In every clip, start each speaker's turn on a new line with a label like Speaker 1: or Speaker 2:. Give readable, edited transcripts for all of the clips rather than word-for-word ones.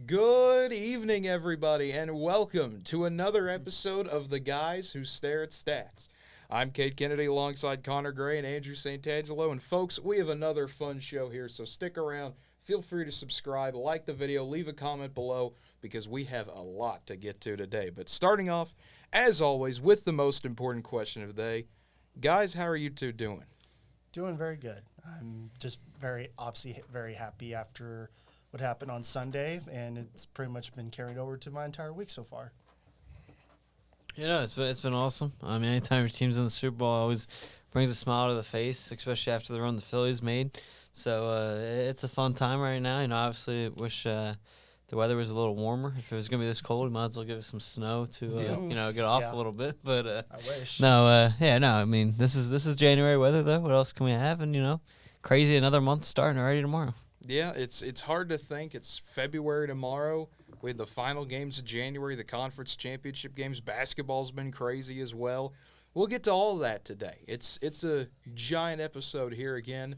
Speaker 1: Good evening, everybody, and welcome to another episode of The Guys Who Stare at Stats. I'm Cade Kennedy alongside Connor Gray and Andrew Santangelo, and folks, we have another fun show here, so stick around. Feel free to subscribe, like the video, leave a comment below, because we have a lot to get to today. But starting off, as always, with the most important question of the day, guys, how are you two doing?
Speaker 2: Doing very good. I'm just obviously very happy after what happened on Sunday, and it's pretty much been carried over to my entire week so far.
Speaker 3: Yeah, it's been awesome. I mean, anytime your team's in the Super Bowl, it always brings a smile to the face, especially after the run the Phillies made. So it's a fun time right now. Obviously, wish the weather was a little warmer. If it was gonna be this cold, we might as well give it some snow to get off a little bit. But
Speaker 2: I wish.
Speaker 3: no. I mean, this is January weather though. What else can we have? And crazy another month starting already tomorrow.
Speaker 1: Yeah, it's hard to think. It's February tomorrow. We had the final games of January, the conference championship games. Basketball's been crazy as well. We'll get to all of that today. It's a giant episode here again,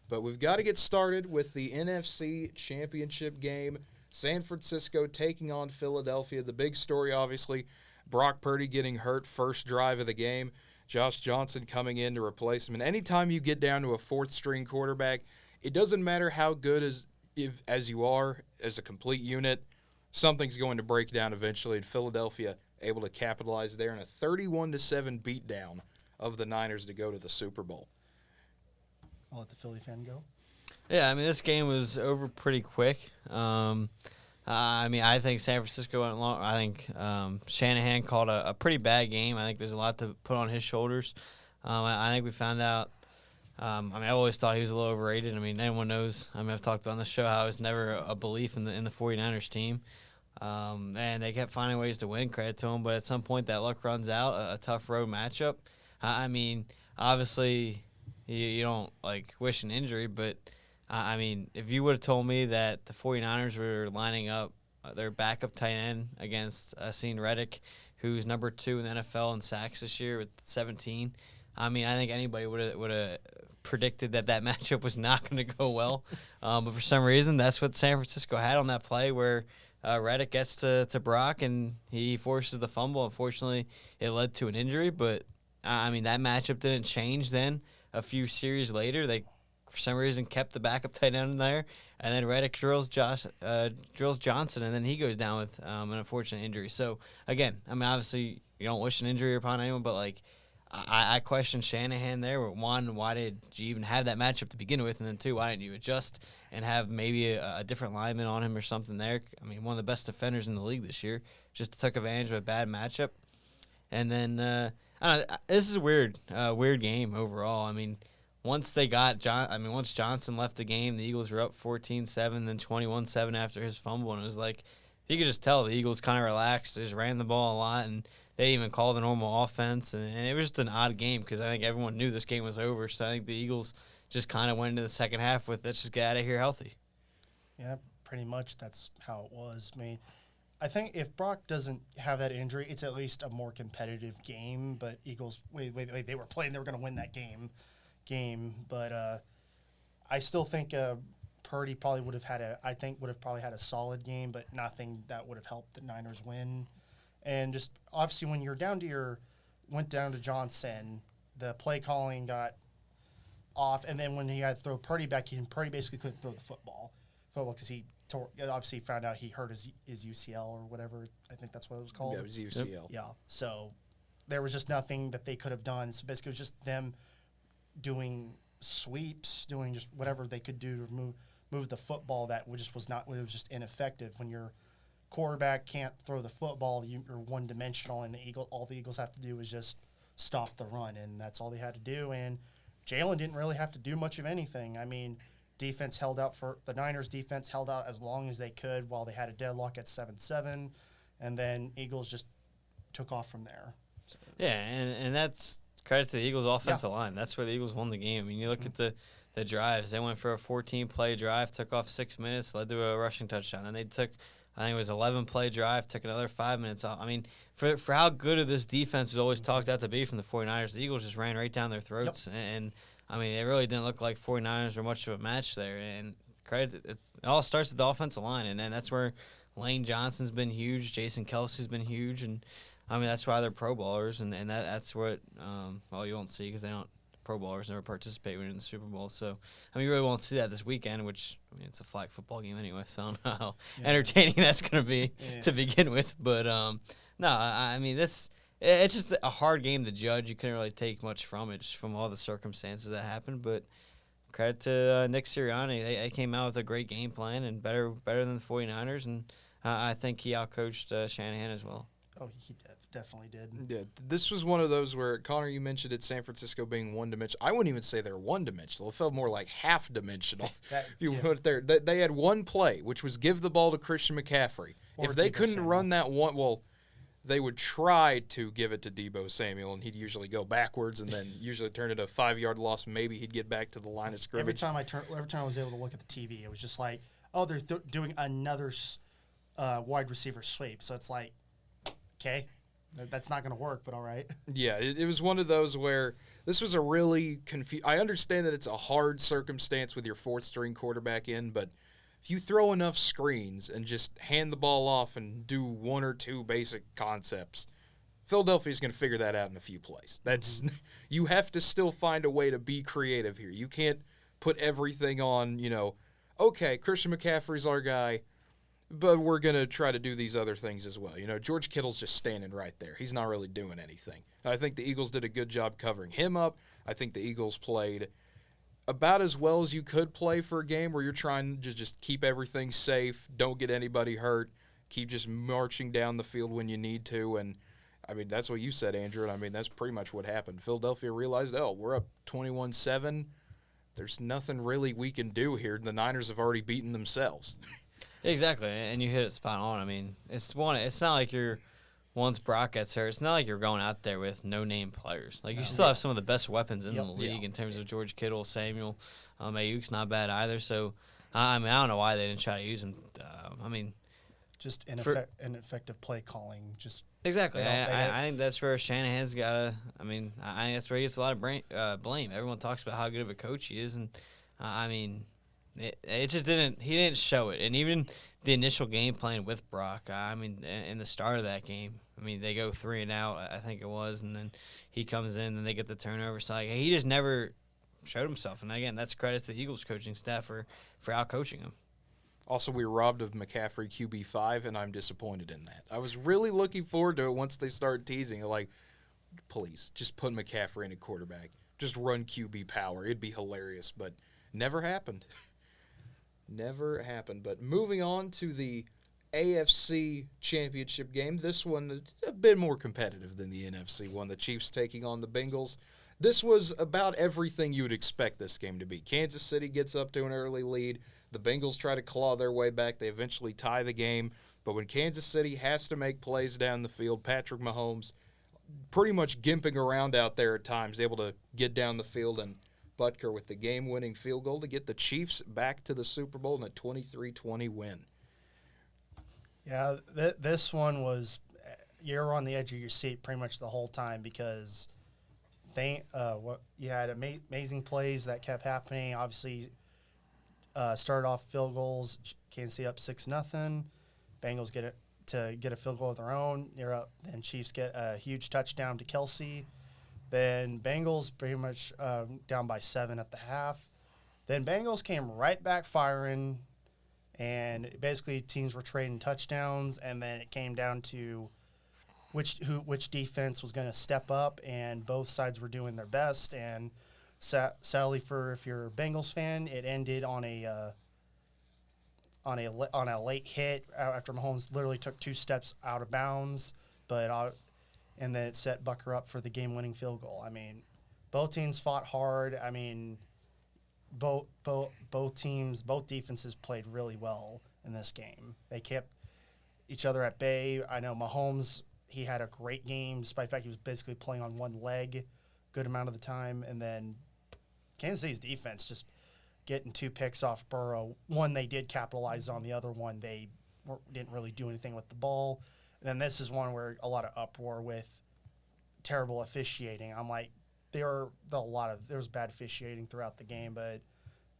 Speaker 1: but we've got to get started with the NFC championship game. San Francisco taking on Philadelphia. The big story, obviously, Brock Purdy getting hurt first drive of the game. Josh Johnson coming in to replace him. And anytime you get down to a fourth-string quarterback, it doesn't matter how good as you are as a complete unit, something's going to break down eventually. And Philadelphia able to capitalize there in a 31-7 beatdown of the Niners to go to the Super Bowl.
Speaker 2: I'll let the Philly fan go.
Speaker 3: Yeah, I mean, this game was over pretty quick. I think San Francisco went long. I think Shanahan called a pretty bad game. I think there's a lot to put on his shoulders. I think we found out. I always thought he was a little overrated. I mean, anyone knows. I've talked about on the show how it was never a belief in the 49ers team. And they kept finding ways to win, credit to them. But at some point, that luck runs out, a tough road matchup. Obviously, you don't, wish an injury. But, if you would have told me that the 49ers were lining up their backup tight end against Haason Reddick, who's number 2 in the NFL in sacks this year with 17, I think anybody would have predicted that matchup was not going to go well. But for some reason, that's what San Francisco had on that play where Reddick gets to Brock and he forces the fumble. Unfortunately, it led to an injury. But, that matchup didn't change then. A few series later, they, for some reason, kept the backup tight end in there. And then Reddick drills Johnson, and then he goes down with an unfortunate injury. So, again, obviously, you don't wish an injury upon anyone, but, I question Shanahan there. One, why did you even have that matchup to begin with? And then two, why didn't you adjust and have maybe a different lineman on him or something there? One of the best defenders in the league this year. Just took advantage of a bad matchup. And then, this is a weird game overall. Once once Johnson left the game, the Eagles were up 14-7, then 21-7 after his fumble. And it was you could just tell the Eagles kind of relaxed. They just ran the ball a lot, and they even called the normal offense, and it was just an odd game because I think everyone knew this game was over. So I think the Eagles just kind of went into the second half with, let's just get out of here healthy.
Speaker 2: Yeah, pretty much that's how it was. I think if Brock doesn't have that injury, it's at least a more competitive game. But Eagles, they were playing, they were going to win that game. But I still think Purdy probably would have probably had a solid game, but nothing that would have helped the Niners win. And just obviously when went down to Johnson, the play calling got off, and then when he had to throw Purdy back, Purdy basically couldn't throw the football because he obviously found out he hurt his UCL or whatever. I think that's what it was called.
Speaker 1: Yeah, it was UCL.
Speaker 2: Yep. Yeah. So there was just nothing that they could have done. So basically it was just them doing sweeps, doing just whatever they could do to move the football that was just ineffective. When your quarterback can't throw the football, you're one-dimensional, and all the Eagles have to do is just stop the run, and that's all they had to do. And Jalen didn't really have to do much of anything. The Niners' defense held out as long as they could while they had a deadlock at 7-7, and then Eagles just took off from there. So.
Speaker 3: Yeah, and that's credit to the Eagles' offensive line. That's where the Eagles won the game. You look at the drives. They went for a 14-play drive, took off 6 minutes, led to a rushing touchdown. Then they took – I think it was 11-play drive, took another 5 minutes off. For how good of this defense was always talked out to be from the 49ers, the Eagles just ran right down their throats. Yep. And it really didn't look like 49ers were much of a match there. And credit, it all starts with the offensive line, and that's where Lane Johnson's been huge. Jason Kelsey's been huge, and I mean that's why they're Pro Bowlers, and that's what well you won't see because they don't. Pro Bowlers never participate when in the Super Bowl, so I mean you really won't see that this weekend. Which I mean it's a flag football game anyway, so I don't know how entertaining that's going to be to begin with. But no, I mean this. It's just a hard game to judge. You couldn't really take much from it, just from all the circumstances that happened. But credit to Nick Sirianni. They came out with a great game plan and better than the 49ers, and I think he outcoached Shanahan as well.
Speaker 2: Oh, he definitely did.
Speaker 1: Yeah, this was one of those where, Connor, you mentioned it, San Francisco being one-dimensional. I wouldn't even say they're one-dimensional. It felt more like half-dimensional. Put there. They had one play, which was give the ball to Christian McCaffrey. If they couldn't run that one, well, they would try to give it to Deebo Samuel, and he'd usually go backwards and then usually turn it a 5-yard loss. Maybe he'd get back to the line of scrimmage.
Speaker 2: Every time I was able to look at the TV, it was just like, oh, they're doing another wide receiver sweep. So it's like, okay, that's not going to work, but all right.
Speaker 1: Yeah, it was one of those where this was a really I understand that it's a hard circumstance with your fourth-string quarterback in, but if you throw enough screens and just hand the ball off and do one or two basic concepts, Philadelphia's going to figure that out in a few plays. That's you have to still find a way to be creative here. You can't put everything on, okay, Christian McCaffrey's our guy, but we're going to try to do these other things as well. George Kittle's just standing right there. He's not really doing anything. I think the Eagles did a good job covering him up. I think the Eagles played about as well as you could play for a game where you're trying to just keep everything safe, don't get anybody hurt, keep just marching down the field when you need to. And, I mean, that's what you said, Andrew, and, I mean, that's pretty much what happened. Philadelphia realized, we're up 21-7. There's nothing really we can do here. The Niners have already beaten themselves.
Speaker 3: Exactly, and you hit it spot on. I mean, it's not like you're once Brock gets hurt, it's not like you're going out there with no-name players. Like, you still have some of the best weapons in the league in terms of George Kittle, Samuel. Ayuk's not bad either. So, I mean, I don't know why they didn't try to use him. I mean,
Speaker 2: just ineffective play calling. Just
Speaker 3: exactly. I think that's where Shanahan's got to – I mean, I think that's where he gets a lot of blame. Everyone talks about how good of a coach he is, and, I mean – It just didn't. He didn't show it, and even the initial game plan with Brock. I mean, in the start of that game, I mean, they go 3 and out, I think it was, and then he comes in, and they get the turnover. So like, he just never showed himself. And again, that's credit to the Eagles coaching staff for out coaching him.
Speaker 1: Also, we were robbed of McCaffrey QB5, and I'm disappointed in that. I was really looking forward to it once they started teasing it. Like, please, just put McCaffrey in a quarterback. Just run QB power. It'd be hilarious, but never happened. Never happened. But moving on to the AFC Championship game, this one a bit more competitive than the NFC one. The Chiefs taking on the Bengals. This was about everything you would expect this game to be. Kansas City gets up to an early lead. The Bengals try to claw their way back. They eventually tie the game. But when Kansas City has to make plays down the field, Patrick Mahomes pretty much gimping around out there at times, able to get down the field, and Butker with the game-winning field goal to get the Chiefs back to the Super Bowl in a 23-20 win.
Speaker 2: Yeah, this one was you're on the edge of your seat pretty much the whole time because you had amazing plays that kept happening. Obviously, started off field goals. Kansas City up 6-0. Bengals get a field goal of their own. You're up. Then Chiefs get a huge touchdown to Kelsey. Then Bengals pretty much down by 7 at the half. Then Bengals came right back firing, and basically teams were trading touchdowns, and then it came down to which defense was going to step up, and both sides were doing their best. And sadly, if you're a Bengals fan, it ended on a late hit after Mahomes literally took 2 steps out of bounds, and then it set Butker up for the game-winning field goal. I mean, both teams fought hard. I mean, both defenses played really well in this game. They kept each other at bay. I know Mahomes, he had a great game, despite the fact he was basically playing on one leg good amount of the time. And then Kansas City's defense just getting 2 picks off Burrow. One they did capitalize on. The other one they didn't really do anything with the ball. And then this is one where a lot of uproar with terrible officiating. I'm like, there was bad officiating throughout the game, but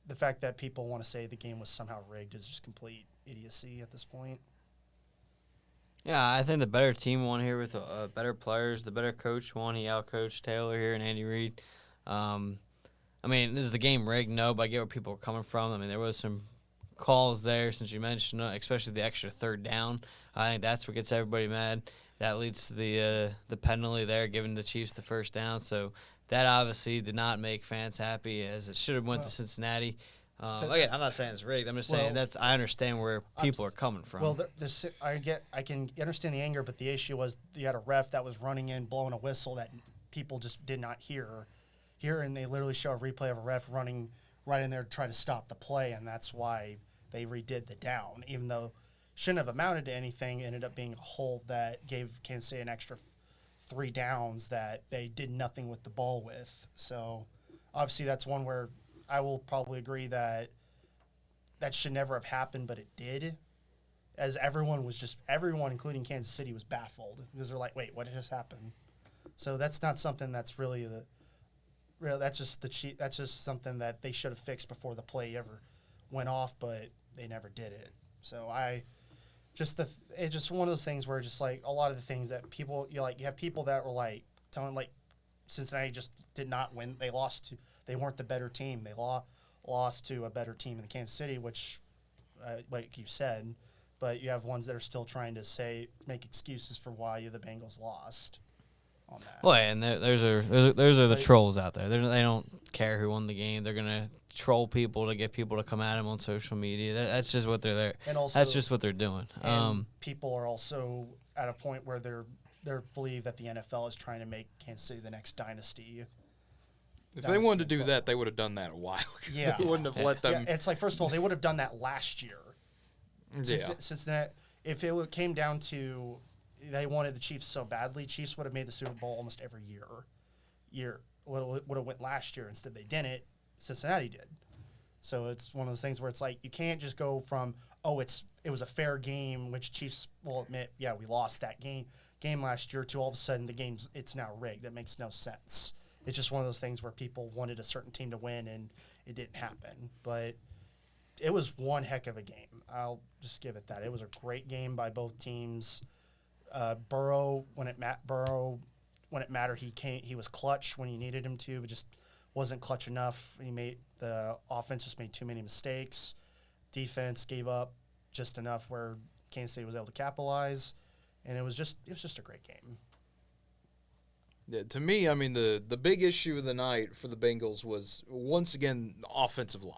Speaker 2: the fact that people want to say the game was somehow rigged is just complete idiocy at this point.
Speaker 3: Yeah, I think the better team won here with better players. The better coach won. He outcoached Taylor here and Andy Reid. I mean, is the game rigged? No, but I get where people are coming from. I mean, there was some calls there, since you mentioned it, especially the extra third down. I think that's what gets everybody mad. That leads to the penalty there, giving the Chiefs the first down. So that obviously did not make fans happy, as it should have went to Cincinnati. Again, I'm not saying it's rigged. I'm just saying I understand where people are coming from.
Speaker 2: Well, I can understand the anger, but the issue was you had a ref that was running in, blowing a whistle that people just did not hear, and they literally show a replay of a ref running right in there to try to stop the play, and that's why they redid the down, even though shouldn't have amounted to anything. It ended up being a hold that gave Kansas City an extra 3 downs that they did nothing with the ball with. So obviously that's one where I will probably agree that should never have happened, but it did. As everyone, including Kansas City, was baffled because they're like, "Wait, what just happened?" So that's not something that's really that's just something that they should have fixed before the play ever went off, but they never did it. So it's just one of those things where just like a lot of the things that people you have people that were like telling like Cincinnati just did not win. They weren't the better team. They lost to a better team in Kansas City, which, like you said, but you have ones that are still trying to make excuses for why the Bengals lost on that.
Speaker 3: Well, and those are the trolls out there. They don't care who won the game. They're gonna troll people to get people to come at them on social media. That's just what they're there.
Speaker 2: And also,
Speaker 3: that's just what they're doing.
Speaker 2: And people are also at a point where they believe that the NFL is trying to make Kansas City the next dynasty.
Speaker 1: If they wanted to do that, they would have done that a while ago.
Speaker 2: Yeah.
Speaker 1: They wouldn't have let them.
Speaker 2: Yeah, it's like, first of all, they would have done that last year. Since that, if it came down to they wanted the Chiefs so badly, Chiefs would have made the Super Bowl almost every year. Would have went last year. Instead, they didn't. Cincinnati did. So it's one of those things where it's like you can't just go from it was a fair game, which Chiefs will admit, yeah, we lost that game last year, to all of a sudden it's now rigged. That makes no sense. It's just one of those things where people wanted a certain team to win and it didn't happen. But it was one heck of a game. I'll just give it that. It was a great game by both teams. Burrow, when it mattered, he was clutch when you needed him to, but just wasn't clutch enough. The offense just made too many mistakes. Defense gave up just enough where Kansas City was able to capitalize, and it was just a great game.
Speaker 1: Yeah, to me, I mean, the big issue of the night for the Bengals was, once again, the offensive line.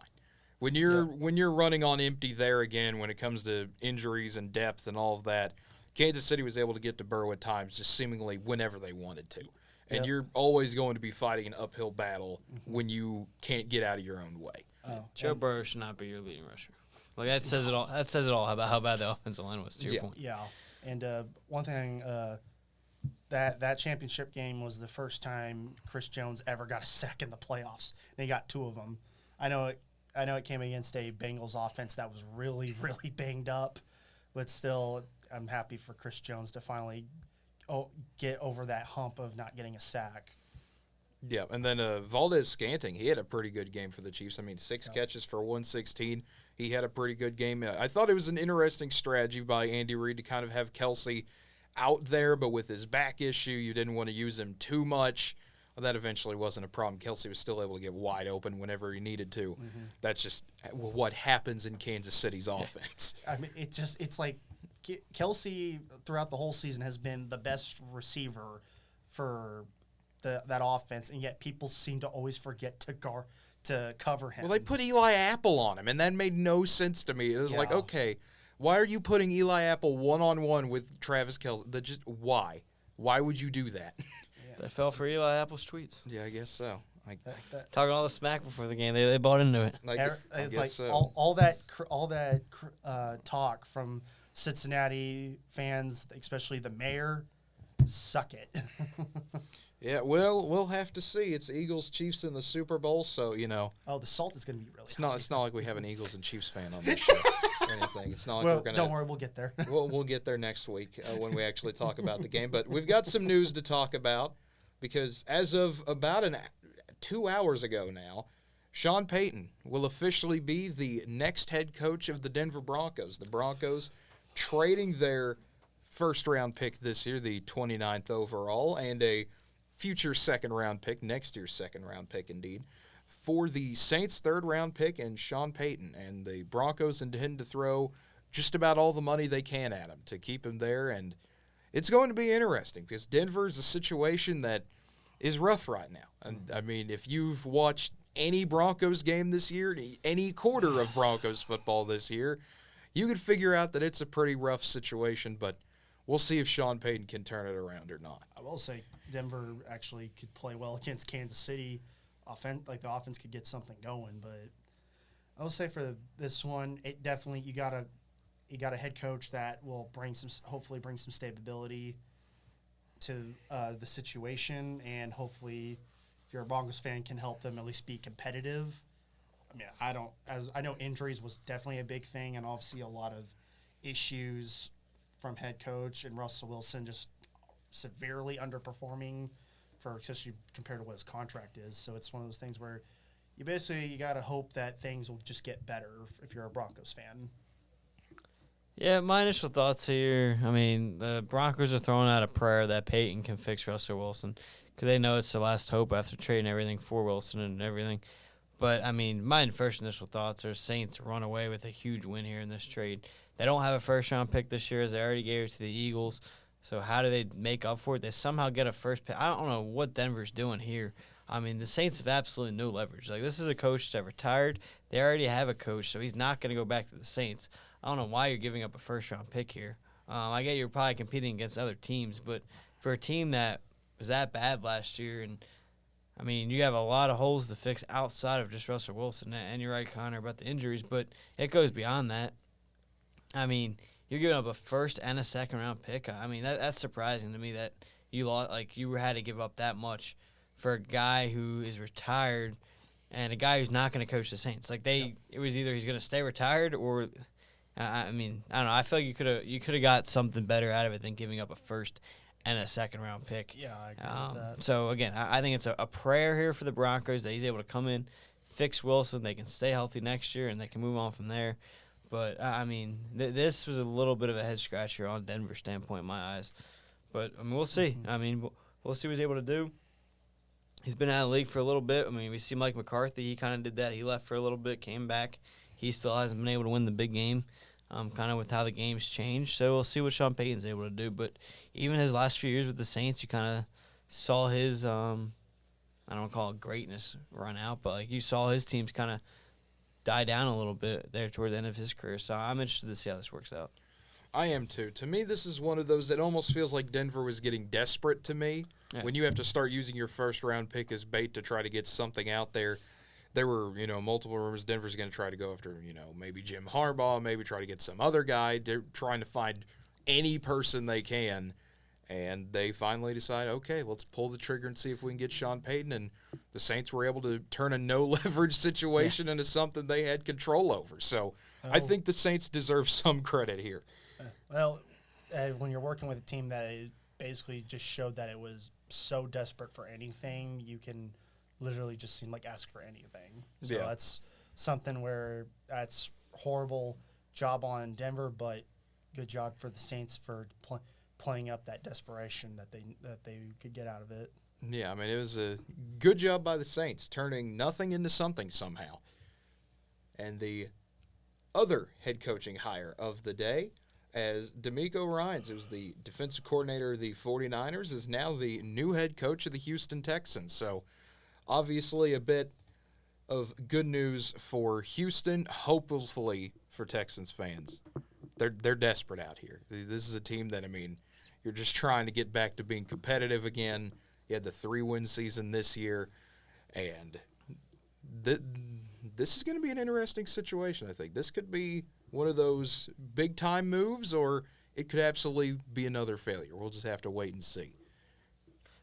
Speaker 1: When you're running on empty there again, when it comes to injuries and depth and all of that, Kansas City was able to get to Burrow at times just seemingly whenever they wanted to. And you're always going to be fighting an uphill battle when you can't get out of your own way.
Speaker 3: Joe Burrow should not be your leading rusher. Like, that says it all. That says it all about how bad the offensive line was, to your point.
Speaker 2: Yeah, and one thing, that championship game was the first time Chris Jones ever got a sack in the playoffs, and he got 2 of them. I know it came against a Bengals offense that was really, really banged up, but still, I'm happy for Chris Jones to finally get over that hump of not getting a sack.
Speaker 1: Yeah, and then Valdez-Scantling, he had a pretty good game for the Chiefs. I mean, 6 catches for 116. He had a pretty good game. I thought it was an interesting strategy by Andy Reid to kind of have Kelsey out there, but with his back issue, you didn't want to use him too much. Well, that eventually wasn't a problem. Kelsey was still able to get wide open whenever he needed to. Mm-hmm. That's just what happens in Kansas City's offense.
Speaker 2: I mean, it's like Kelsey throughout the whole season has been the best receiver for that offense, and yet people seem to always forget to cover him.
Speaker 1: Well, they put Eli Apple on him, and that made no sense to me. It was like, okay, why are you putting Eli Apple one-on-one with Travis Kelce? Why? Why would you do that?
Speaker 3: They fell for Eli Apple's tweets.
Speaker 1: Yeah, I guess so.
Speaker 3: Talking all the smack before the game, they bought into it.
Speaker 1: I guess so.
Speaker 2: all that talk from Cincinnati fans, especially the mayor, suck it.
Speaker 1: Yeah, well, we'll have to see. It's Eagles Chiefs in the Super Bowl, so
Speaker 2: Oh, the salt is going to be really.
Speaker 1: It's not like we have an Eagles and Chiefs fan on this show or anything. It's not like we're gonna.
Speaker 2: Don't worry, we'll get there.
Speaker 1: we'll get there next week when we actually talk about the game. But we've got some news to talk about, because as of about 2 hours ago now, Sean Payton will officially be the next head coach of the Denver Broncos. The Broncos trading their first-round pick this year, the 29th overall, and a future second-round pick, next year's second-round pick indeed, for the Saints' third-round pick and Sean Payton. And the Broncos intend to throw just about all the money they can at him to keep him there. And it's going to be interesting because Denver is a situation that is rough right now. And, I mean, if you've watched any Broncos game this year, any quarter of Broncos football this year, you could figure out that it's a pretty rough situation, but we'll see if Sean Payton can turn it around or not.
Speaker 2: I will say Denver actually could play well against Kansas City. The offense could get something going, but I will say for this one, it definitely you got a head coach that will hopefully bring some stability to the situation, and hopefully, if you're a Broncos fan, can help them at least be competitive. I mean, I know injuries was definitely a big thing, and obviously a lot of issues from head coach and Russell Wilson just severely underperforming especially compared to what his contract is. So it's one of those things where you got to hope that things will just get better if you're a Broncos fan.
Speaker 3: Yeah, my initial thoughts here, I mean, the Broncos are throwing out a prayer that Payton can fix Russell Wilson because they know it's the last hope after trading everything for Wilson and everything. But, I mean, my first initial thoughts are Saints run away with a huge win here in this trade. They don't have a first-round pick this year as they already gave it to the Eagles. So how do they make up for it? They somehow get a first pick. I don't know what Denver's doing here. I mean, the Saints have absolutely no leverage. Like, this is a coach that retired. They already have a coach, so he's not going to go back to the Saints. I don't know why you're giving up a first-round pick here. I get you're probably competing against other teams, but for a team that was that bad last year, and, I mean, you have a lot of holes to fix outside of just Russell Wilson. And you're right, Connor, about the injuries, but it goes beyond that. I mean, you're giving up a first and a second-round pick. I mean, that's surprising to me that you had to give up that much for a guy who is retired and a guy who's not going to coach the Saints. It was either he's going to stay retired or – I mean, I don't know. I feel like you could have got something better out of it than giving up a first and a second-round pick.
Speaker 2: Yeah, I agree with that.
Speaker 3: So, again, I think it's a prayer here for the Broncos that he's able to come in, fix Wilson. They can stay healthy next year, and they can move on from there. But, I mean, this was a little bit of a head-scratcher on Denver's standpoint in my eyes. But, I mean, we'll see. I mean, we'll see what he's able to do. He's been out of the league for a little bit. I mean, we see Mike McCarthy. He kind of did that. He left for a little bit, came back. He still hasn't been able to win the big game, kind of with how the game's changed. So we'll see what Sean Payton's able to do. But even his last few years with the Saints, you kind of saw his, I don't want to call it greatness run out, but you saw his teams kind of die down a little bit there toward the end of his career. So I'm interested to see how this works out.
Speaker 1: I am too. To me, this is one of those that almost feels like Denver was getting desperate to me. Yeah. When you have to start using your first-round pick as bait to try to get something out there. There were, multiple rumors Denver's going to try to go after, maybe Jim Harbaugh, maybe try to get some other guy. They're trying to find any person they can. And they finally decide, okay, let's pull the trigger and see if we can get Sean Payton. And the Saints were able to turn a no-leverage situation into something they had control over. So I think the Saints deserve some credit here.
Speaker 2: Well, when you're working with a team that basically just showed that it was so desperate for anything, you can literally just seem like ask for anything. So that's something where that's horrible job on Denver, but good job for the Saints for playing up that desperation that they could get out of it.
Speaker 1: Yeah, I mean, it was a good job by the Saints, turning nothing into something somehow. And the other head coaching hire of the day, as DeMeco Ryans, who's the defensive coordinator of the 49ers, is now the new head coach of the Houston Texans. So, obviously, a bit of good news for Houston, hopefully for Texans fans. They're desperate out here. This is a team that, I mean, you're just trying to get back to being competitive again. You had the 3-win season this year, and this is going to be an interesting situation, I think. This could be one of those big-time moves, or it could absolutely be another failure. We'll just have to wait and see.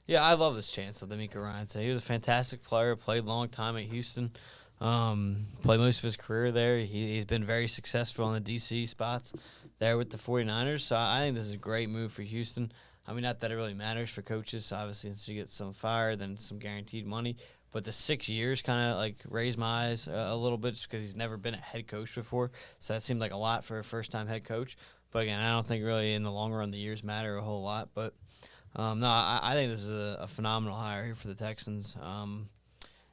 Speaker 3: Yeah, I love this chance of DeMeco Ryans. He was a fantastic player, played a long time at Houston, played most of his career there. He's been very successful in the D.C. spots there with the 49ers. So I think this is a great move for Houston. I mean, not that it really matters for coaches. Obviously, since you get some fire, then some guaranteed money. But the 6 years kind of like raised my eyes a little bit just because he's never been a head coach before. So that seemed like a lot for a first-time head coach. But again, I don't think really in the long run the years matter a whole lot. But no, I think this is a phenomenal hire here for the Texans.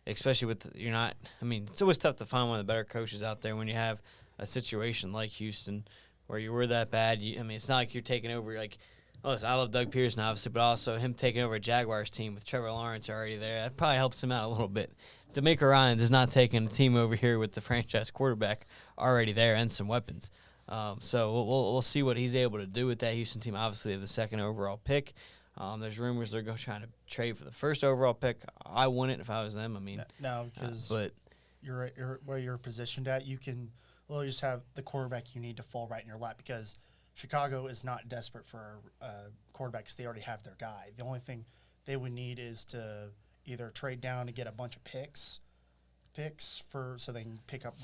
Speaker 3: Especially with you're not. I mean, it's always tough to find one of the better coaches out there when you have a situation like Houston where you were that bad. I mean, it's not like you're taking over like. Listen, I love Doug Pearson, obviously, but also him taking over a Jaguars team with Trevor Lawrence already there. That probably helps him out a little bit. D'Amico Ryans is not taking a team over here with the franchise quarterback already there and some weapons. So we'll see what he's able to do with that Houston team. Obviously, they have the second overall pick. There's rumors they're trying to trade for the first overall pick. I wouldn't if I was them. I mean,
Speaker 2: no, because you're where you're positioned at, you can literally just have the quarterback you need to fall right in your lap because Chicago is not desperate for a quarterback because they already have their guy. The only thing they would need is to either trade down to get a bunch of picks for so they can pick up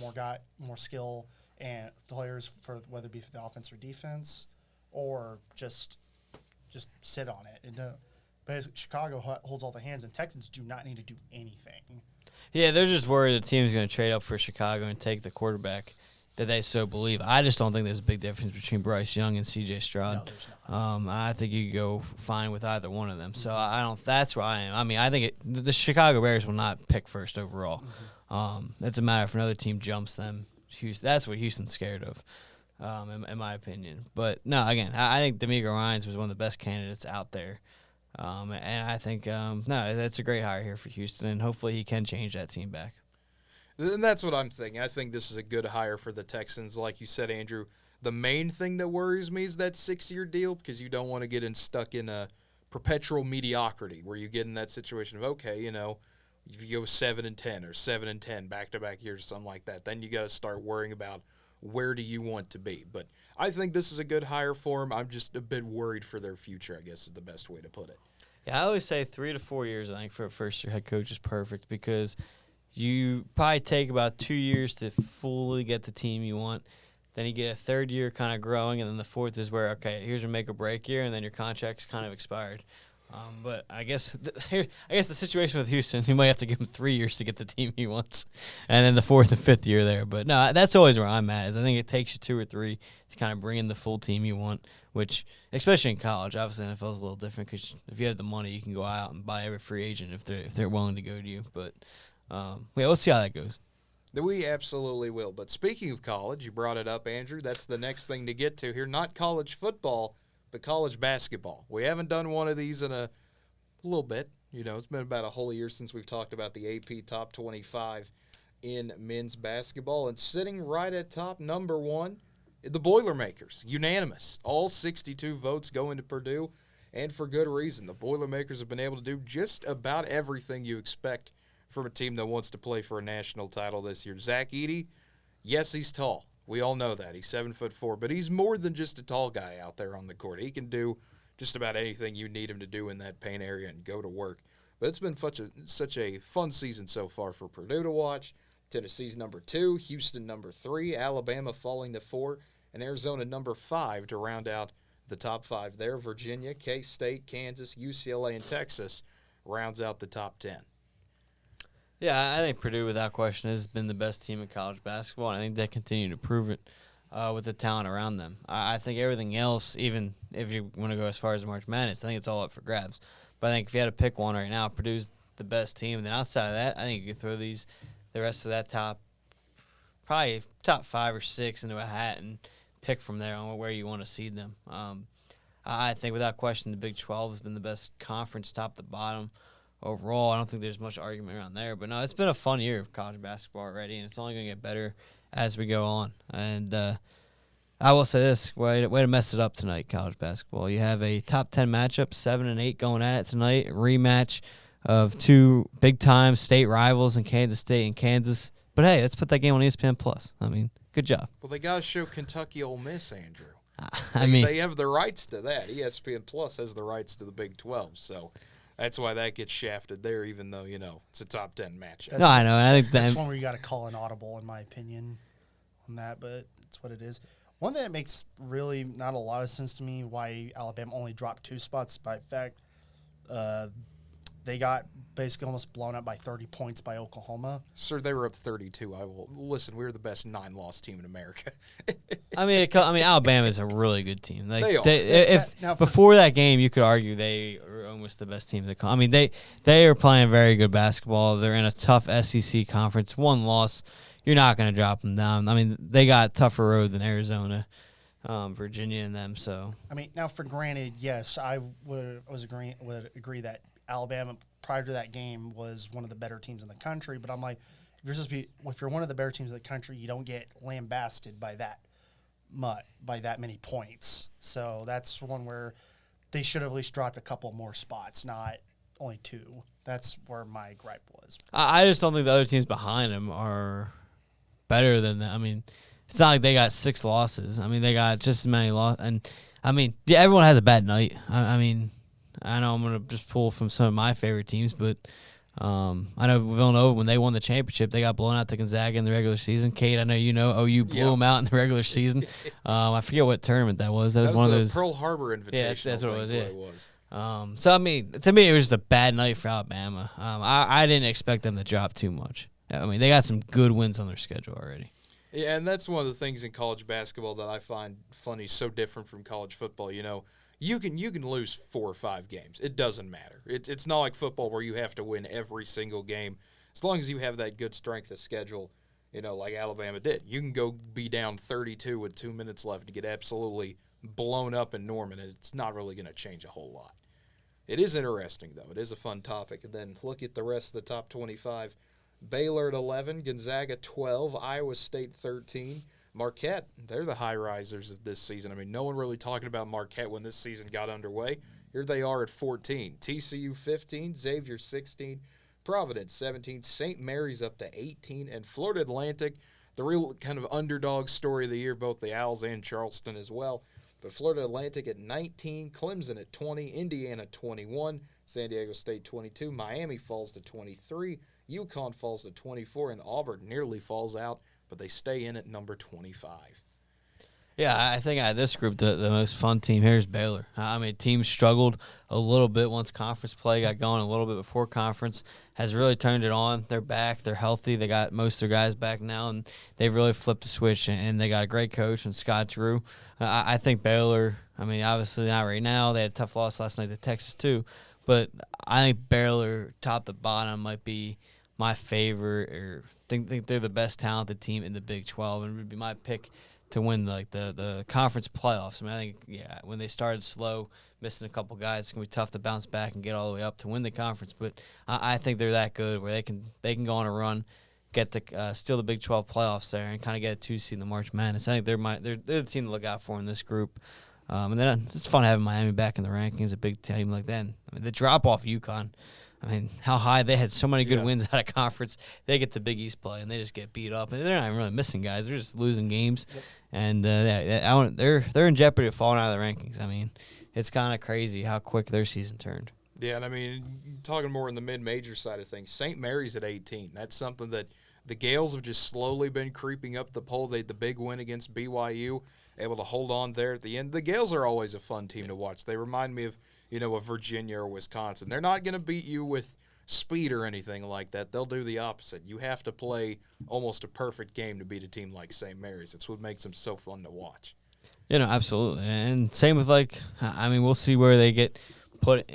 Speaker 2: more skill and players for whether it be for the offense or defense, or just sit on it. And but Chicago holds all the hands, and Texans do not need to do anything.
Speaker 3: Yeah, they're just worried the team's going to trade up for Chicago and take the quarterback that they so believe. I just don't think there's a big difference between Bryce Young and C.J. Stroud.
Speaker 2: No, there's not.
Speaker 3: I think you could go fine with either one of them. So I don't. That's where I am. I mean, I think the Chicago Bears will not pick first overall. It's a matter if another team jumps them. That's what Houston's scared of, in my opinion. But no, again, I think D'Amico Ryans was one of the best candidates out there. And I think that's a great hire here for Houston, and hopefully he can change that team back.
Speaker 1: And that's what I'm thinking. I think this is a good hire for the Texans. Like you said, Andrew, the main thing that worries me is that 6-year deal because you don't want to get stuck in a perpetual mediocrity where you get in that situation of, okay, if you go 7-10 or 7-10 back-to-back years or something like that, then you got to start worrying about where do you want to be. But I think this is a good hire for them. I'm just a bit worried for their future, I guess is the best way to put it.
Speaker 3: Yeah, I always say 3 to 4 years, I think, for a first-year head coach is perfect because you probably take about 2 years to fully get the team you want. Then you get a third year kind of growing, and then the fourth is where, okay, here's your make-or-break year, and then your contract's kind of expired. But I guess the situation with Houston, you might have to give him 3 years to get the team he wants, and then the fourth and fifth year there. But no, that's always where I'm at. Is I think it takes you 2 or 3 to kind of bring in the full team you want, which especially in college, obviously NFL is a little different because if you have the money, you can go out and buy every free agent if they're willing to go to you. But yeah, we'll see how that goes.
Speaker 1: We absolutely will. But speaking of college, you brought it up, Andrew. That's the next thing to get to here. Not college football, but college basketball. We haven't done one of these in a little bit. It's been about a whole year since we've talked about the AP Top 25 in men's basketball. And sitting right at top, number 1, the Boilermakers. Unanimous. All 62 votes going to Purdue, and for good reason. The Boilermakers have been able to do just about everything you expect from a team that wants to play for a national title this year. Zach Edey, yes, he's tall. We all know that. He's 7'4", but he's more than just a tall guy out there on the court. He can do just about anything you need him to do in that paint area and go to work. But it's been such a fun season so far for Purdue to watch. Tennessee's number 2, Houston number 3, Alabama falling to 4, and Arizona number 5 to round out the top 5 there. Virginia, K-State, Kansas, UCLA, and Texas rounds out the top 10.
Speaker 3: Yeah, I think Purdue, without question, has been the best team in college basketball, and I think they continue to prove it with the talent around them. I think everything else, even if you want to go as far as the March Madness, I think it's all up for grabs. But I think if you had to pick one right now, Purdue's the best team. And then outside of that, I think you could throw the rest of that probably top 5 or 6 into a hat and pick from there on where you want to seed them. I think without question the Big 12 has been the best conference top to bottom. Overall, I don't think there's much argument around there. But, no, it's been a fun year of college basketball already, and it's only going to get better as we go on. And I will say this, way to mess it up tonight, college basketball. You have a top 10 matchup, 7 and 8 going at it tonight, a rematch of 2 big-time state rivals in Kansas State and Kansas. But, hey, let's put that game on ESPN+. I mean, good job.
Speaker 1: Well, they got to show Kentucky Ole Miss, Andrew.
Speaker 3: They
Speaker 1: have the rights to that. ESPN Plus has the rights to the Big 12, so that's why that gets shafted there, even though, it's a top 10 matchup.
Speaker 3: No, I know. And I think
Speaker 2: that's one where you got to call an audible, in my opinion, on that, but it's what it is. One thing that makes really not a lot of sense to me why Alabama only dropped 2 spots, by fact, They got basically almost blown up by 30 points by Oklahoma.
Speaker 1: Sir, they were up 32. I will listen. We were the best 9-loss team in America.
Speaker 3: I mean, Alabama's a really good team. Like,
Speaker 1: They are.
Speaker 3: If before that game, you could argue they were almost the best team. I mean, they are playing very good basketball. They're in a tough SEC conference. One loss, you're not going to drop them down. I mean, they got tougher road than Arizona, Virginia, and them. So
Speaker 2: I mean, now for granted, yes, I would agree that Alabama prior to that game was one of the better teams in the country. But I'm like, if you're one of the better teams in the country, you don't get lambasted by that many points. So that's one where they should have at least dropped a couple more spots, not only 2. That's where my gripe was.
Speaker 3: I just don't think the other teams behind them are better than that. I mean, it's not like they got 6 losses. I mean, they got just as many losses. And, I mean, yeah, everyone has a bad night. I mean, I know I'm going to just pull from some of my favorite teams, but I know Villanova, when they won the championship, they got blown out to Gonzaga in the regular season. Cade, I know you know OU blew them out in the regular season. I forget what tournament that was. That was one of those.
Speaker 1: Pearl Harbor Invitational.
Speaker 3: Yeah, that's what it was.
Speaker 1: Yeah.
Speaker 3: So, I mean, to me, it was just a bad night for Alabama. I didn't expect them to drop too much. I mean, they got some good wins on their schedule already.
Speaker 1: Yeah, and that's one of the things in college basketball that I find funny, so different from college football. You know, you can lose 4 or 5 games. It doesn't matter. It's not like football where you have to win every single game. As long as you have that good strength of schedule, you know, like Alabama did. You can go be down 32 with 2 minutes left and get absolutely blown up in Norman, and it's not really going to change a whole lot. It is interesting, though. It is a fun topic. And then look at the rest of the top 25. Baylor at 11, Gonzaga 12, Iowa State 13. Marquette, they're the high risers of this season. I mean, no one really talking about Marquette when this season got underway. Here they are at 14. TCU 15, Xavier 16, Providence 17, St. Mary's up to 18, and Florida Atlantic, the real kind of underdog story of the year, both the Owls and Charleston as well. But Florida Atlantic at 19, Clemson at 20, Indiana 21, San Diego State 22, Miami falls to 23, UConn falls to 24, and Auburn nearly falls out, but they stay in at number 25.
Speaker 3: Yeah, I think out of this group, the most fun team here is Baylor. I mean, teams struggled a little bit once conference play got going, a little bit before conference, has really turned it on. They're back. They're healthy. They got most of their guys back now, and they've really flipped the switch, and they got a great coach in Scott Drew. I think Baylor, I mean, obviously not right now. They had a tough loss last night to Texas too, but I think Baylor, top to bottom, might be my favorite, or think they're the best talented team in the Big 12, and it would be my pick to win the conference playoffs. I mean, I think, when they started slow, missing a couple guys, it's going to be tough to bounce back and get all the way up to win the conference. But I think they're that good where they can go on a run, get steal the Big 12 playoffs there, and kind of get a 2 seed in the March Madness. I think they're the team to look out for in this group. And then it's fun having Miami back in the rankings, a big team like that. I mean, the drop off UConn. I mean, how high they had so many good wins out of conference. They get to Big East play and they just get beat up, and they're not even really missing guys. They're just losing games, and they're in jeopardy of falling out of the rankings. I mean, it's kind of crazy how quick their season turned.
Speaker 1: Yeah, and I mean, talking more on the mid-major side of things, St. Mary's at 18. That's something that the Gales have just slowly been creeping up the poll. They had the big win against BYU, able to hold on there at the end. The Gales are always a fun team to watch. They remind me of a Virginia or Wisconsin. They're not going to beat you with speed or anything like that. They'll do the opposite. You have to play almost a perfect game to beat a team like St. Mary's. It's what makes them so fun to watch.
Speaker 3: Absolutely. And same with, we'll see where they get put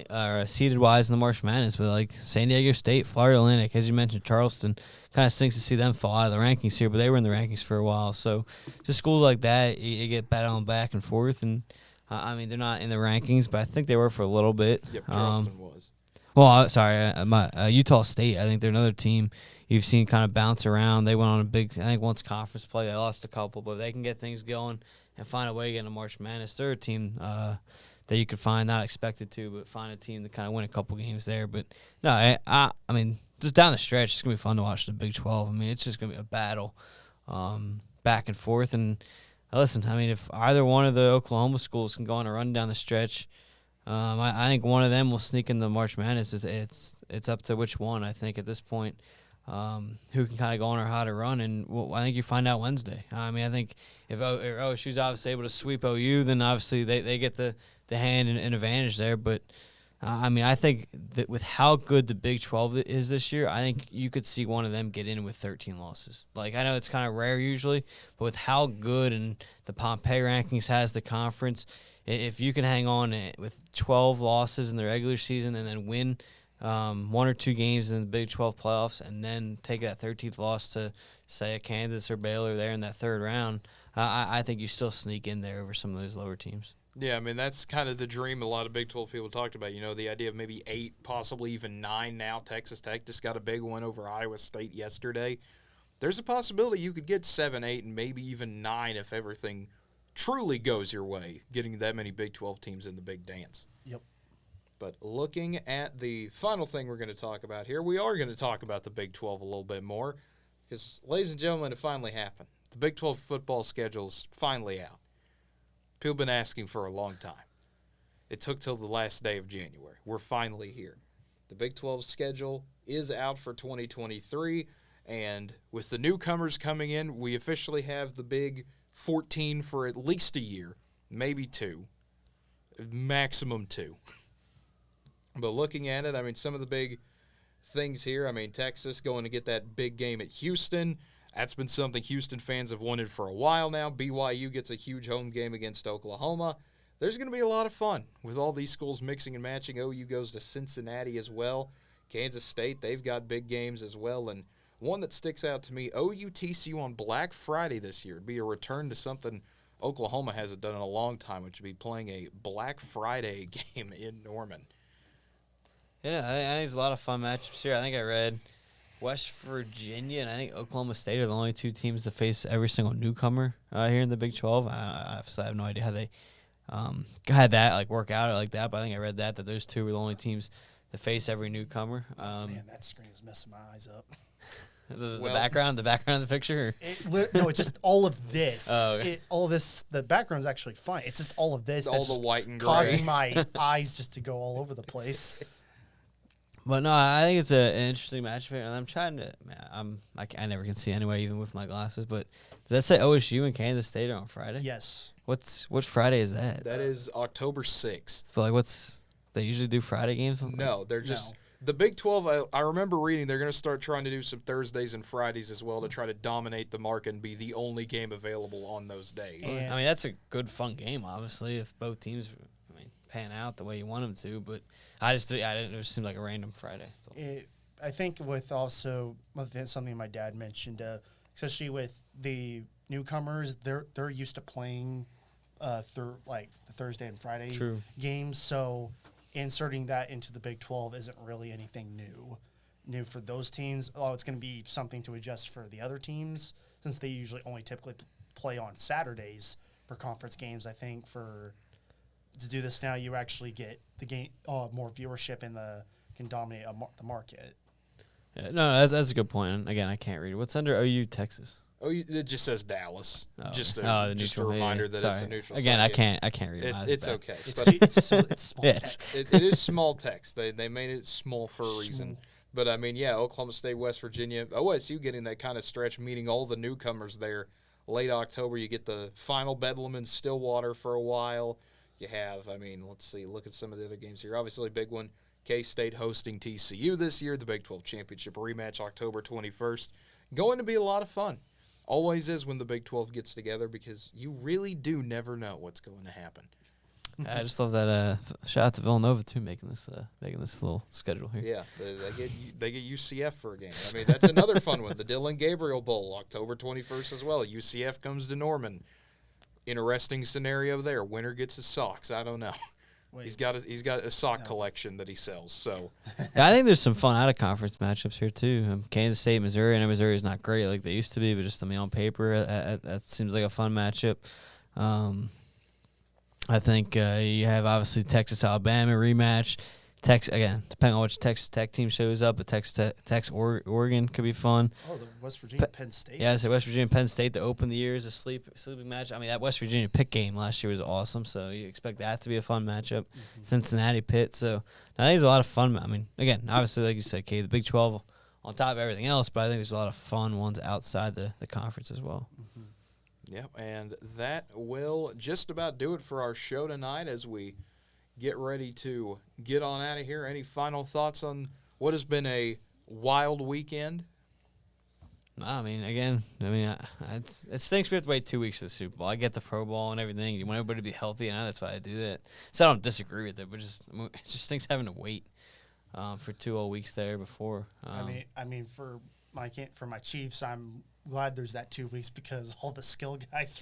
Speaker 3: seeded-wise in the March Madness, but, San Diego State, Florida Atlantic, as you mentioned, Charleston, kind of stinks to see them fall out of the rankings here, but they were in the rankings for a while. So just schools like that, you get battling back and forth, and they're not in the rankings, but I think they were for a little bit.
Speaker 1: Yep, Charleston was.
Speaker 3: Well, Utah State, I think they're another team you've seen kind of bounce around. They went on once conference play, they lost a couple, but they can get things going and find a way to get into March Madness. They're a team that you could find, not expected to, but find a team to kind of win a couple games there. But, no, just down the stretch, it's going to be fun to watch the Big 12. I mean, it's just going to be a battle back and forth, and listen, if either one of the Oklahoma schools can go on a run down the stretch, I think one of them will sneak in the March Madness. It's up to which one, I think, at this point, who can kind of go on a hot run, and I think you find out Wednesday. I think if OSU's obviously able to sweep OU, then obviously they get the hand and advantage there. But I mean, I think that with how good the Big 12 is this year, I think you could see one of them get in with 13 losses. Like, I know it's kind of rare usually, but with how good and the Pompey rankings has the conference, if you can hang on with 12 losses in the regular season and then win one or two games in the Big 12 playoffs and then take that 13th loss to, say, a Kansas or Baylor there in that third round, I think you still sneak in there over some of those lower teams.
Speaker 1: Yeah, I mean, that's kind of the dream a lot of Big 12 people talked about. You know, the idea of maybe 8, possibly even 9 now. Texas Tech just got a big win over Iowa State yesterday. There's a possibility you could get 7, 8, and maybe even 9 if everything truly goes your way, getting that many Big 12 teams in the big dance.
Speaker 2: Yep.
Speaker 1: But looking at the final thing we're going to talk about here, we are going to talk about the Big 12 a little bit more because, ladies and gentlemen, it finally happened. The Big 12 football schedule's finally out. People have been asking for a long time. It took till the last day of January. We're finally here. The Big 12 schedule is out for 2023, and with the newcomers coming in, we officially have the Big 14 for at least a year, maybe 2, maximum 2. But looking at it, I mean, some of the big things here, I mean, Texas going to get that big game at Houston. That's been something Houston fans have wanted for a while now. BYU gets a huge home game against Oklahoma. There's going to be a lot of fun with all these schools mixing and matching. OU goes to Cincinnati as well. Kansas State, they've got big games as well. And one that sticks out to me, OU TCU on Black Friday this year. It'd be a return to something Oklahoma hasn't done in a long time, which would be playing a Black Friday game in Norman.
Speaker 3: Yeah, I think there's a lot of fun matchups here. I think I read West Virginia and I think Oklahoma State are the only 2 teams to face every single newcomer here in the Big 12. I have no idea how they had that work out like that, but I think I read that those 2 were the only teams that face every newcomer.
Speaker 2: Man, that screen is messing my eyes up.
Speaker 3: The background of the picture?
Speaker 2: No, it's just all of this.
Speaker 3: Oh, okay.
Speaker 2: All this. The background's actually fine. It's just all of this.
Speaker 1: All
Speaker 2: that's
Speaker 1: the white and gray.
Speaker 2: causing my eyes just to go all over the place.
Speaker 3: But no, I think it's an interesting matchup here, and I'm trying to. Man, I never can see anyway, even with my glasses. But does that say OSU and Kansas State are on Friday?
Speaker 2: Yes.
Speaker 3: What Friday is that?
Speaker 1: That is October 6th.
Speaker 3: But they usually do Friday games?
Speaker 1: No, they're just the Big 12. I remember reading they're going to start trying to do some Thursdays and Fridays as well to try to dominate the market and be the only game available on those days.
Speaker 2: And
Speaker 3: I mean, that's a good fun game, obviously, if both teams pan out the way you want them to, but I just didn't. It just seemed like a random Friday.
Speaker 2: I think with also something my dad mentioned, especially with the newcomers, they're used to playing the Thursday and Friday games, so inserting that into the Big 12 isn't really anything new for those teams. It's going to be something to adjust for the other teams since they usually only typically play on Saturdays for conference games. I think to do this now, you actually get the game more viewership and can dominate the market.
Speaker 3: Yeah, no, that's a good point. And again, I can't read it. What's under OU Texas?
Speaker 1: Oh, it just says Dallas.
Speaker 3: Oh,
Speaker 1: just a reminder that it's a neutral.
Speaker 3: Again,
Speaker 1: site.
Speaker 3: I can't read it.
Speaker 1: It's okay.
Speaker 2: It's small text.
Speaker 1: It is small text. They made it small for a reason. But I mean, yeah, Oklahoma State, West Virginia, OSU getting that kind of stretch, meeting all the newcomers there. Late October, you get the final Bedlam in Stillwater for a while. You have, let's see, look at some of the other games here. Obviously, a big one, K-State hosting TCU this year, the Big 12 Championship rematch, October 21st. Going to be a lot of fun. Always is when the Big 12 gets together because you really do never know what's going to happen.
Speaker 3: I just love that. Shout out to Villanova, too, making this little schedule here.
Speaker 1: Yeah, they get UCF for a game. That's another fun one, the Dylan Gabriel Bowl, October 21st as well. UCF comes to Norman. Interesting scenario there. Winner gets his socks. I don't know. He's got a sock collection that he sells. So
Speaker 3: yeah, I think there's some fun out of conference matchups here too. Kansas State, Missouri. I know Missouri is not great like they used to be, but just on paper, that seems like a fun matchup. I think you have obviously Texas Alabama rematch. Again, depending on which Texas Tech team shows up, but Texas Oregon could be fun.
Speaker 2: Oh, the West Virginia Penn State.
Speaker 3: Yeah, so West Virginia Penn State to open the year is a sleeping match. That West Virginia Pitt game last year was awesome, so you expect that to be a fun matchup. Mm-hmm. Cincinnati Pitt, so I think it's a lot of fun. Again, obviously, like you said, Cade, the Big 12 on top of everything else, but I think there's a lot of fun ones outside the conference as well.
Speaker 1: Mm-hmm. Yep, and that will just about do it for our show tonight as we get ready to get on out of here. Any final thoughts on what has been a wild weekend?
Speaker 3: No, I mean, again, it stinks we have to wait 2 weeks for the Super Bowl. I get the Pro Bowl and everything. You want everybody to be healthy, and that's why I do that. So I don't disagree with it, but it just stinks having to wait for 2 whole weeks there before.
Speaker 2: I mean, for my Chiefs, I'm glad there's that 2 weeks because all the skill guys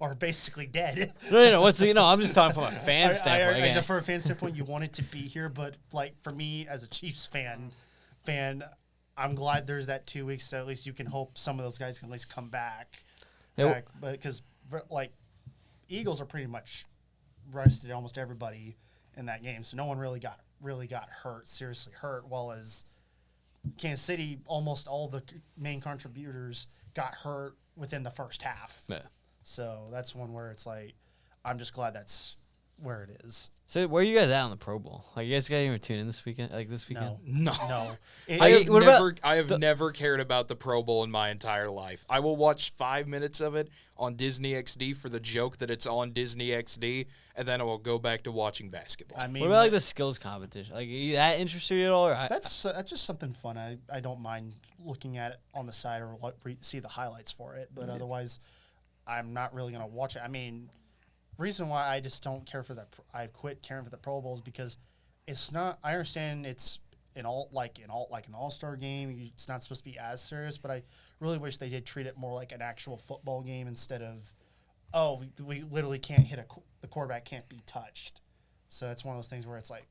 Speaker 2: are basically dead.
Speaker 3: No. I'm just talking from a fan standpoint. Again.
Speaker 2: From a fan standpoint, you wanted to be here, but like for me as a Chiefs fan, I'm glad there's that 2 weeks, so at least you can hope some of those guys can at least come back. But because like Eagles are pretty much rested almost everybody in that game, so no one really got seriously hurt. While as Kansas City, almost all the main contributors got hurt within the first half.
Speaker 3: Yeah.
Speaker 2: So that's one where it's like, I'm just glad that's where it is.
Speaker 3: So where are you guys at on the Pro Bowl? Like, you guys got even tune in this weekend?
Speaker 1: No. I have never cared about the Pro Bowl in my entire life. I will watch 5 minutes of it on Disney XD for the joke that it's on Disney XD, and then I will go back to watching basketball.
Speaker 2: I mean,
Speaker 3: what about like the skills competition? Like, are you that interested at all?
Speaker 2: That's just something fun. I don't mind looking at it on the side or see the highlights for it, but otherwise, I'm not really going to watch it. I mean, reason why I just don't care for that, I quit caring for the Pro Bowls because it's not. I understand it's an all-star game. It's not supposed to be as serious, but I really wish they did treat it more like an actual football game instead of, we literally can't hit the quarterback can't be touched. So that's one of those things where it's like,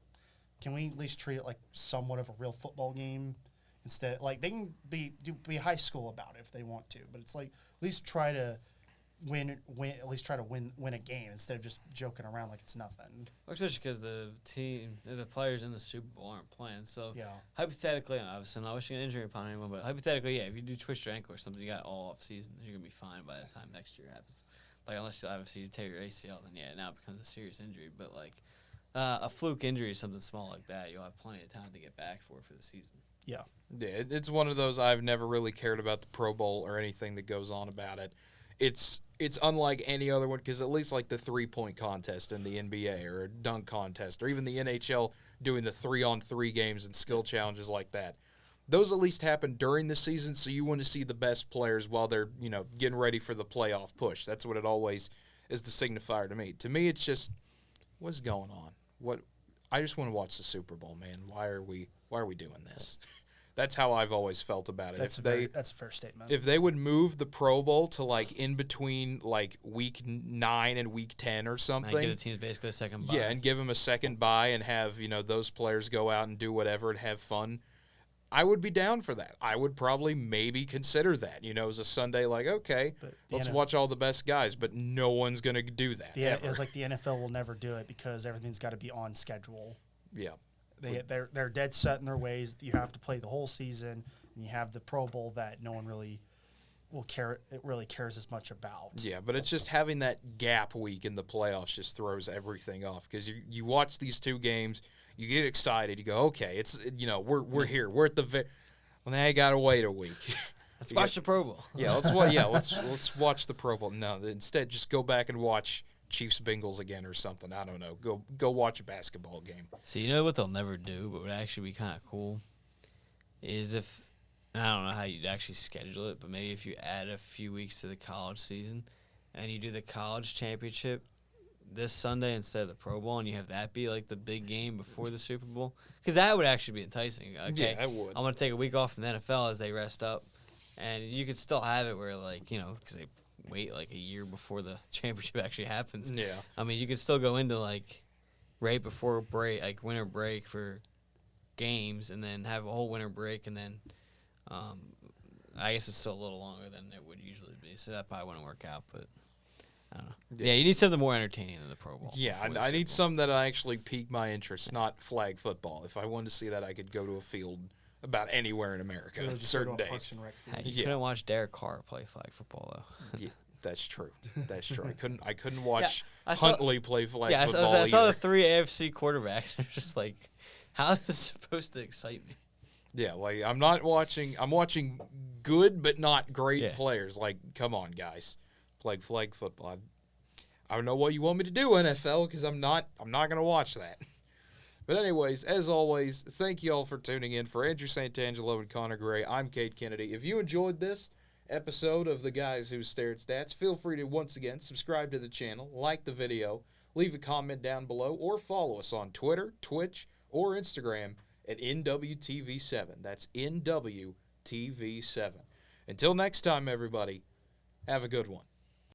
Speaker 2: can we at least treat it like somewhat of a real football game instead? Like they can be high school about it if they want to, but it's like at least try to win a game instead of just joking around like it's nothing.
Speaker 3: Especially because the players in the Super Bowl aren't playing. So hypothetically, obviously I'm not wishing an injury upon anyone, but hypothetically, if you do twist your ankle or something, you got all off season, you're gonna be fine by the time next year happens. Like unless you tear your ACL, then now it becomes a serious injury. But like a fluke injury or something small like that, you'll have plenty of time to get back for the season.
Speaker 2: Yeah,
Speaker 1: it's one of those I've never really cared about the Pro Bowl or anything that goes on about it. It's unlike any other one because at least like the 3-point contest in the NBA or a dunk contest or even the NHL doing the 3-on-3 games and skill challenges like that. Those at least happen during the season, so you want to see the best players while they're, getting ready for the playoff push. That's what it always is the signifier to me. To me, it's just, what's going on? I just want to watch the Super Bowl, man. Why are we doing this? That's how I've always felt about it.
Speaker 2: That's a fair statement.
Speaker 1: If they would move the Pro Bowl to like in between like week 9 and week 10 or something,
Speaker 3: and give the teams basically a second bye.
Speaker 1: Yeah, and give them a second bye and have those players go out and do whatever and have fun. I would be down for that. I would probably maybe consider that. As a Sunday, like, okay, let's watch all the best guys, but no one's going to do that.
Speaker 2: Yeah, it's like the NFL will never do it because everything's got to be on schedule.
Speaker 1: Yeah.
Speaker 2: They're dead set in their ways. You have to play the whole season, and you have the Pro Bowl that no one really cares as much about.
Speaker 1: Yeah, but it's just having that gap week in the playoffs just throws everything off because you watch these two games, you get excited, you go, okay, it's we're here, we're at the well, now you gotta wait a week.
Speaker 3: Let's watch the Pro Bowl.
Speaker 1: Yeah, let's watch the Pro Bowl. No, instead just go back and watch Chiefs Bengals again or something. I don't know. Go watch a basketball game.
Speaker 3: See, you know what they'll never do, but would actually be kind of cool, is if I don't know how you'd actually schedule it, but maybe if you add a few weeks to the college season and you do the college championship this Sunday instead of the Pro Bowl, and you have that be like the big game before the Super Bowl, because that would actually be enticing. Okay,
Speaker 1: yeah, it would.
Speaker 3: I'm gonna take a week off from the NFL as they rest up, and you could still have it where because they wait like a year before the championship actually happens.
Speaker 1: Yeah.
Speaker 3: I mean, you could still go into like right before break, like winter break for games, and then have a whole winter break, and then I guess it's still a little longer than it would usually be, so that probably wouldn't work out. But I don't know. Yeah, you need something more entertaining than the Pro Bowl.
Speaker 1: Yeah, I need something that actually pique my interest, not flag football. If I wanted to see that, I could go to a field about anywhere in America on certain days.
Speaker 3: You couldn't watch Derek Carr play flag football though.
Speaker 1: Yeah, that's true. That's true. I couldn't watch Huntley play flag football.
Speaker 3: I saw the 3 AFC quarterbacks. It's just like, how is this supposed to excite me?
Speaker 1: Yeah, like I'm watching good but not great players. Like, come on, guys, play flag football. I don't know what you want me to do, NFL, because I'm not going to watch that. But anyways, as always, thank you all for tuning in. For Andrew Santangelo and Connor Gray, I'm Cade Kennedy. If you enjoyed this episode of The Guys Who Stare at Stats, feel free to once again subscribe to the channel, like the video, leave a comment down below, or follow us on Twitter, Twitch, or Instagram at NWTV7. That's NWTV7. Until next time, everybody, have a good one.